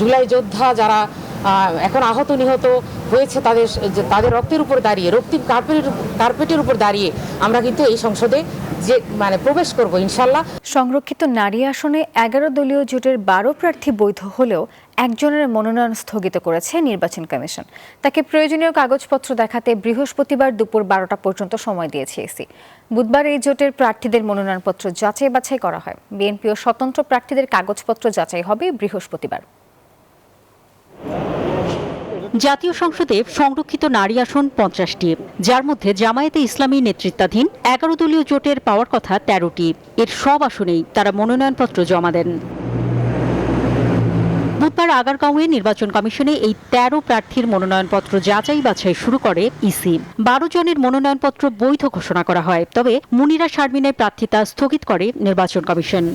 জুলাই যোদ্ধা যারা এখন আহত নিহত হয়েছে তাদের রক্তের উপর দাঁড়িয়ে, রক্তিম কার্পেটের উপর দাঁড়িয়ে আমরা কিন্তু এই সংসদে যে প্রবেশ করব ইনশাল্লাহ। সংরক্ষিত নারী আসনে 11 দলীয় জোটের 12 প্রার্থী বৈধ হলেও একজনের মনোনয়ন স্থগিত করেছে নির্বাচন কমিশন। তাকে প্রয়োজনীয় কাগজপত্র দেখাতে বৃহস্পতিবার দুপুর 12টা পর্যন্ত সময় দিয়েছে ইসি। বুধবার এই জোটের প্রার্থীদের মনোনয়নপত্র যাচাই বাছাই করা হয়। বিএনপি ও স্বতন্ত্র প্রার্থীদের কাগজপত্র যাচাই হবে বৃহস্পতিবার। জাতীয় সংসদে সংরক্ষিত নারী আসন 50টি, যার মধ্যে জামায়াতে ইসলামী নেতৃত্বাধীন 11 দলীয় জোটের পাওয়ার কথা 13টি। এর সব আসনেই তারা মনোনয়নপত্র জমা দেন। বুধবার আগারগাঁওয়ে নির্বাচন কমিশনে এই 13 প্রার্থীর মনোনয়নপত্র যাচাই বাছাই শুরু করে ইসি। 12 জনের মনোনয়নপত্র বৈধ ঘোষণা করা হয়, তবে মুনিরা শারমিনের প্রার্থিতা স্থগিত করে নির্বাচন কমিশন।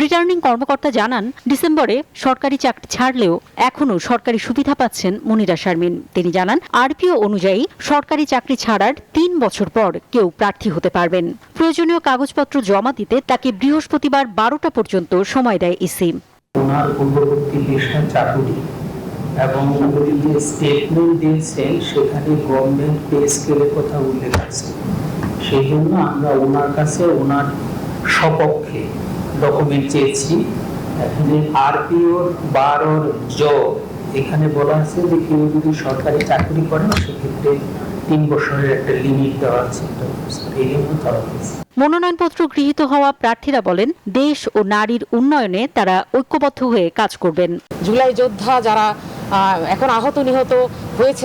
রিটার্নিং কর্মকর্তা জানান, ডিসেম্বরে সরকারি চাকরি ছাড়লেও এখনও সরকারি সুবিধা পাচ্ছেন মুনিরা শারমিন। তিনি জানান, আরপিও অনুযায়ী সরকারি চাকরি ছাড়ার 3 বছর পর কেউ প্রার্থী হতে পারবেন। প্রয়োজনীয় কাগজপত্র জমা দিতে তাকে বৃহস্পতিবার 12টা পর্যন্ত সময় দেয় ইসি। ওনার পূর্ববর্তী পেশা চাকুরি এবং উনি যে স্টেটমেন্ট দিয়েছেন সেখানে গভর্নমেন্ট পে স্কেলের কথা উল্লেখ আছে। সেই জন্য আমরা ওনার কাছে ওনার সপক্ষে ডকুমেন্ট চেয়েছি। এখানে আরপিওর 12 জ এখানে বলা আছে যে কেউ যদি সরকারি চাকরি করেন সেক্ষেত্রে 3 বছরের একটা লিমিট দেওয়া আছে। মনোনয়নপত্র গৃহীত হওয়া প্রার্থীরা বলেন, দেশ ও নারীর উন্নয়নে তারা ঐক্যবদ্ধ হয়ে কাজ করবেন। জুলাই যোদ্ধা যারা এখন আহত নিহত হয়েছে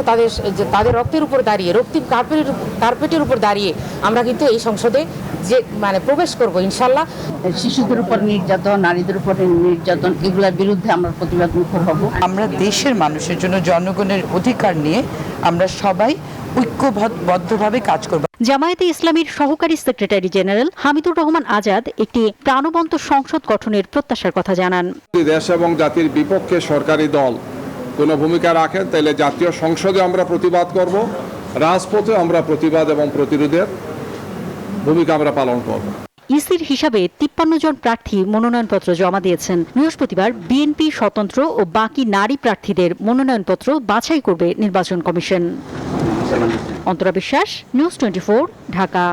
তাদের রক্তের উপর দাঁড়িয়ে, রক্তিম কার্পেটের উপর দাঁড়িয়ে আমরা কিন্তু এই সংসদে যে প্রবেশ করব ইনশাল্লাহ। শিশুদের উপর নির্যাতন, নারীদের উপর নির্যাতন, এগুলোর বিরুদ্ধে আমরা প্রতিবাদ মুখর হব। আমরা দেশের মানুষের জন্য, জনগণের অধিকার নিয়ে আমরা সবাই ঐক্যবদ্ধভাবে কাজ করব। জামায়াতে ইসলামীর সহকারী সেক্রেটারি জেনারেল হামিদুর রহমান আজাদ একটি প্রাণবন্ত সংসদ গঠনের প্রত্যাশার কথা জানান। দেশ এবং জাতির বিপক্ষে সরকারি দল কোনো ভূমিকা রাখেন তাহলে জাতীয় সংসদে আমরা প্রতিবাদ করব, রাজপথে আমরা প্রতিবাদ এবং প্রতিরোধের ভূমিকা আমরা পালন করব। ইসির হিসাবে 53 জন প্রার্থী মনোনয়নপত্র জমা দিয়েছেন। বৃহস্পতিবার বিএনপি, স্বতন্ত্র ও বাকি নারী প্রার্থীদের মনোনয়নপত্র বাছাই করবে নির্বাচন কমিশন। অন্তরা বিশ্বাস, নিউজ 24, ঢাকা।